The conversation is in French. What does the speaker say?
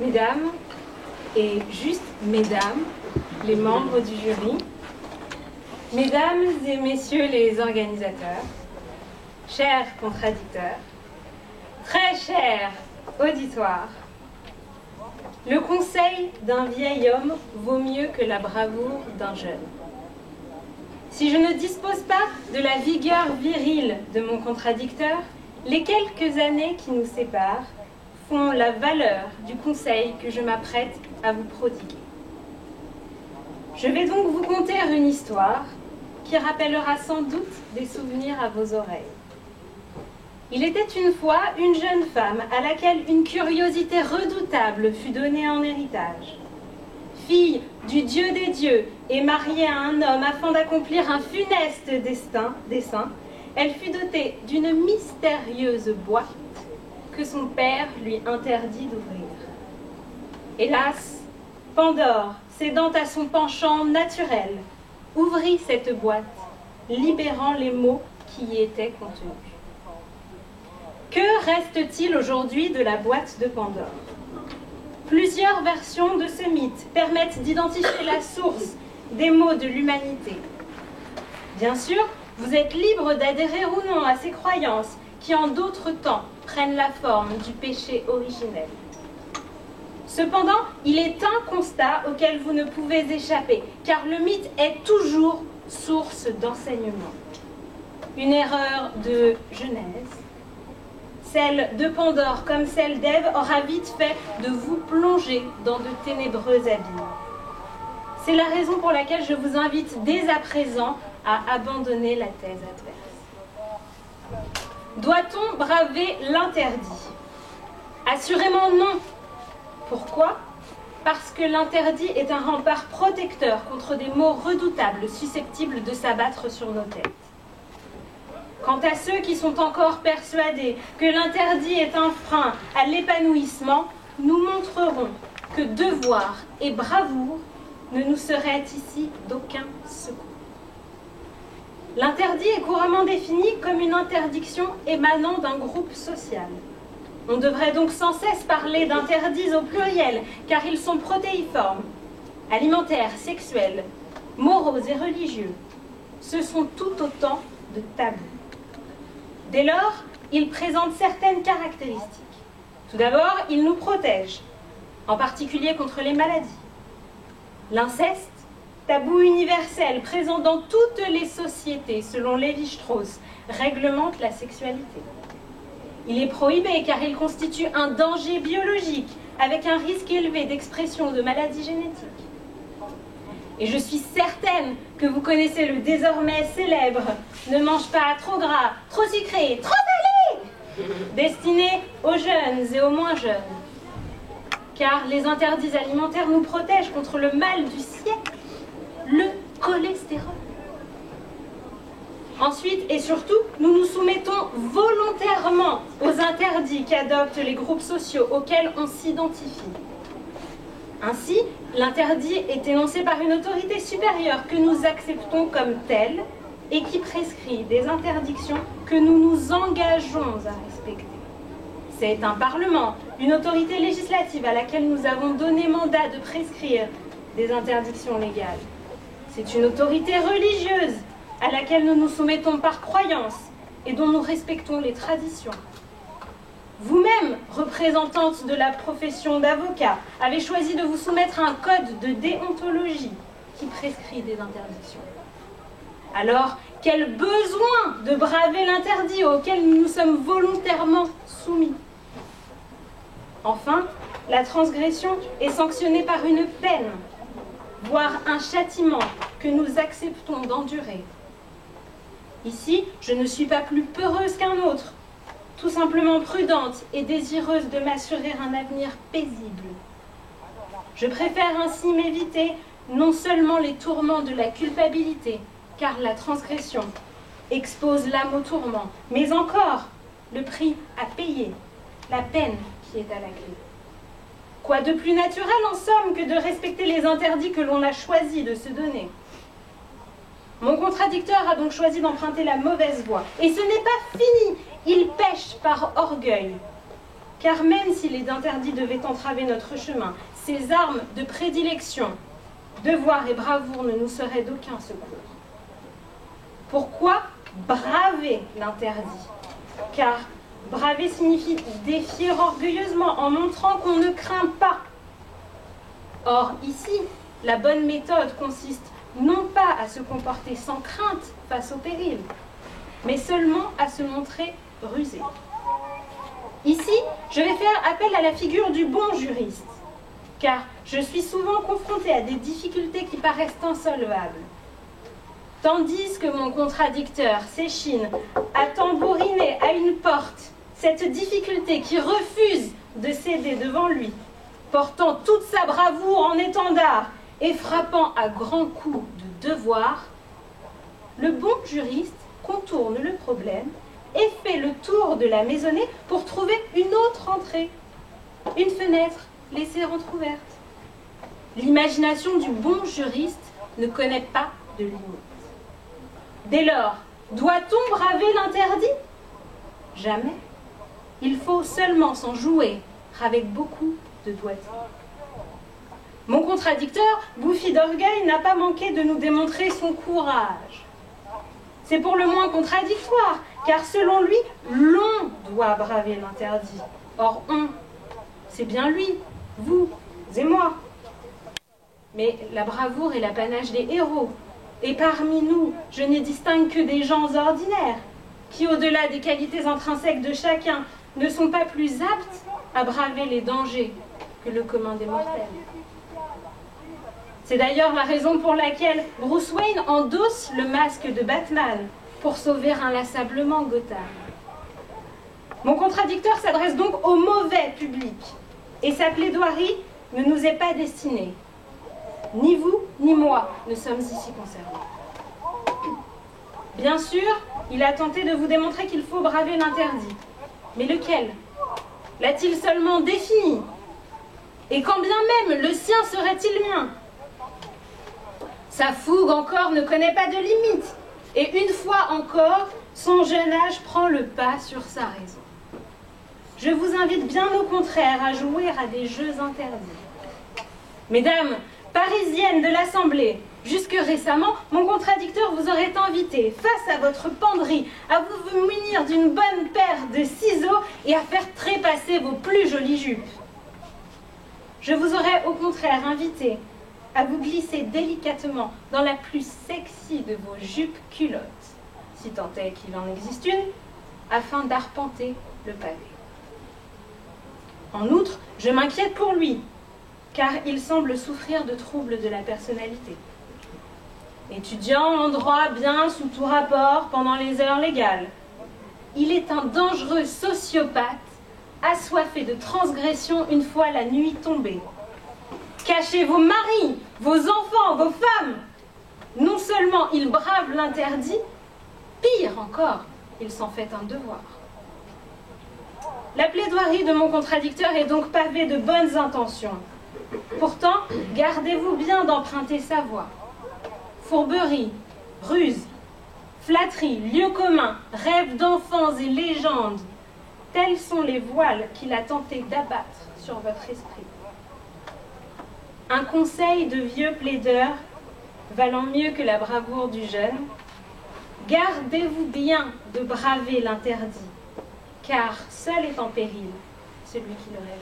Mesdames, et juste mesdames, les membres du jury, mesdames et messieurs les organisateurs, chers contradicteurs, très chers auditoires, le conseil d'un vieil homme vaut mieux que la bravoure d'un jeune. Si je ne dispose pas de la vigueur virile de mon contradicteur, les quelques années qui nous séparent font la valeur du conseil que je m'apprête à vous prodiguer. Je vais donc vous conter une histoire qui rappellera sans doute des souvenirs à vos oreilles. Il était une fois une jeune femme à laquelle une curiosité redoutable fut donnée en héritage. Fille du Dieu des dieux et mariée à un homme afin d'accomplir un funeste dessein, elle fut dotée d'une mystérieuse boîte que son père lui interdit d'ouvrir. Hélas, Pandore, cédant à son penchant naturel, ouvrit cette boîte, libérant les mots qui y étaient contenus. Que reste-t-il aujourd'hui de la boîte de Pandore? Plusieurs versions de ce mythe permettent d'identifier la source des maux de l'humanité. Bien sûr, vous êtes libre d'adhérer ou non à ces croyances qui, en d'autres temps, prennent la forme du péché originel. Cependant, il est un constat auquel vous ne pouvez échapper, car le mythe est toujours source d'enseignement. Une erreur de Genèse, celle de Pandore comme celle d'Ève, aura vite fait de vous plonger dans de ténébreux abîmes. C'est la raison pour laquelle je vous invite dès à présent à abandonner la thèse adverse. Doit-on braver l'interdit? Assurément non. Pourquoi? Parce que l'interdit est un rempart protecteur contre des maux redoutables susceptibles de s'abattre sur nos têtes. Quant à ceux qui sont encore persuadés que l'interdit est un frein à l'épanouissement, nous montrerons que devoir et bravoure ne nous seraient ici d'aucun secours. L'interdit est couramment défini comme une interdiction émanant d'un groupe social. On devrait donc sans cesse parler d'interdits au pluriel, car ils sont protéiformes, alimentaires, sexuels, moraux et religieux. Ce sont tout autant de tabous. Dès lors, ils présentent certaines caractéristiques. Tout d'abord, ils nous protègent, en particulier contre les maladies. L'inceste, tabou universel présent dans toutes les sociétés, selon Lévi-Strauss, réglemente la sexualité. Il est prohibé car il constitue un danger biologique avec un risque élevé d'expression de maladies génétiques. Et je suis certaine que vous connaissez le désormais célèbre « Ne mange pas trop gras, trop sucré, trop salé !» destiné aux jeunes et aux moins jeunes. Car les interdits alimentaires nous protègent contre le mal du siècle, le cholestérol. Ensuite et surtout, nous nous soumettons volontairement aux interdits qu'adoptent les groupes sociaux auxquels on s'identifie. Ainsi, l'interdit est énoncé par une autorité supérieure que nous acceptons comme telle et qui prescrit des interdictions que nous nous engageons à respecter. C'est un Parlement, une autorité législative à laquelle nous avons donné mandat de prescrire des interdictions légales. C'est une autorité religieuse à laquelle nous nous soumettons par croyance et dont nous respectons les traditions. Vous-même, représentante de la profession d'avocat, avez choisi de vous soumettre à un code de déontologie qui prescrit des interdictions. Alors, quel besoin de braver l'interdit auquel nous nous sommes volontairement soumis? Enfin, la transgression est sanctionnée par une peine, voire un châtiment que nous acceptons d'endurer. Ici, je ne suis pas plus peureuse qu'un autre, tout simplement prudente et désireuse de m'assurer un avenir paisible. Je préfère ainsi m'éviter non seulement les tourments de la culpabilité, car la transgression expose l'âme au tourment, mais encore le prix à payer, la peine qui est à la clé. Quoi de plus naturel en somme que de respecter les interdits que l'on a choisi de se donner? Mon contradicteur a donc choisi d'emprunter la mauvaise voie. Et ce n'est pas fini, il pêche par orgueil. car même si les interdits devaient entraver notre chemin, ces armes de prédilection, devoir et bravoure ne nous seraient d'aucun secours. Pourquoi braver l'interdit? Car braver signifie défier orgueilleusement en montrant qu'on ne craint pas. Or, ici, la bonne méthode consiste non pas à se comporter sans crainte face au péril, mais seulement à se montrer rusé. Ici, je vais faire appel à la figure du bon juriste, car je suis souvent confrontée à des difficultés qui paraissent insolvables. Tandis que mon contradicteur s'échine à tambouriner à une porte cette difficulté qui refuse de céder devant lui, portant toute sa bravoure en étendard et frappant à grands coups de devoir, le bon juriste contourne le problème et fait le tour de la maisonnée pour trouver une autre entrée, une fenêtre laissée entrouverte. L'imagination du bon juriste ne connaît pas de limite. Dès lors, doit-on braver l'interdit? Jamais. Il faut seulement s'en jouer avec beaucoup de doigté. Mon contradicteur, bouffi d'orgueil, n'a pas manqué de nous démontrer son courage. C'est pour le moins contradictoire, car selon lui, l'on doit braver l'interdit. Or, on, c'est bien lui, vous et moi. Mais la bravoure est l'apanage des héros. Et parmi nous, je ne distingue que des gens ordinaires, qui, au-delà des qualités intrinsèques de chacun, ne sont pas plus aptes à braver les dangers que le commun des mortels. C'est d'ailleurs la raison pour laquelle Bruce Wayne endosse le masque de Batman pour sauver inlassablement Gotham. Mon contradicteur s'adresse donc au mauvais public, et sa plaidoirie ne nous est pas destinée. Ni vous, ni moi ne sommes ici concernés. Bien sûr, il a tenté de vous démontrer qu'il faut braver l'interdit. Mais lequel? L'a-t-il seulement défini? Et quand bien même le sien serait-il mien? Sa fougue encore ne connaît pas de limite. Et une fois encore, son jeune âge prend le pas sur sa raison. Je vous invite bien au contraire à jouer à des jeux interdits. Mesdames, parisiennes de l'Assemblée, jusque récemment, mon contradicteur vous aurait invité, face à votre penderie, à vous munir d'une bonne paire de ciseaux et à faire trépasser vos plus jolies jupes. Je vous aurais au contraire invité à vous glisser délicatement dans la plus sexy de vos jupes culottes, si tant est qu'il en existe une, afin d'arpenter le pavé. En outre, je m'inquiète pour lui, car il semble souffrir de troubles de la personnalité. Étudiant en droit bien sous tout rapport pendant les heures légales, il est un dangereux sociopathe, assoiffé de transgression une fois la nuit tombée. Cachez vos maris, vos enfants, vos femmes. Non seulement il brave l'interdit, pire encore, il s'en fait un devoir. La plaidoirie de mon contradicteur est donc pavée de bonnes intentions. Pourtant, gardez-vous bien d'emprunter sa voix. Fourberie, ruse, flatterie, lieu commun, rêves d'enfants et légendes, tels sont les voiles qu'il a tenté d'abattre sur votre esprit. Un conseil de vieux plaideur, valant mieux que la bravoure du jeune, gardez-vous bien de braver l'interdit, car seul est en péril celui qui le révèle.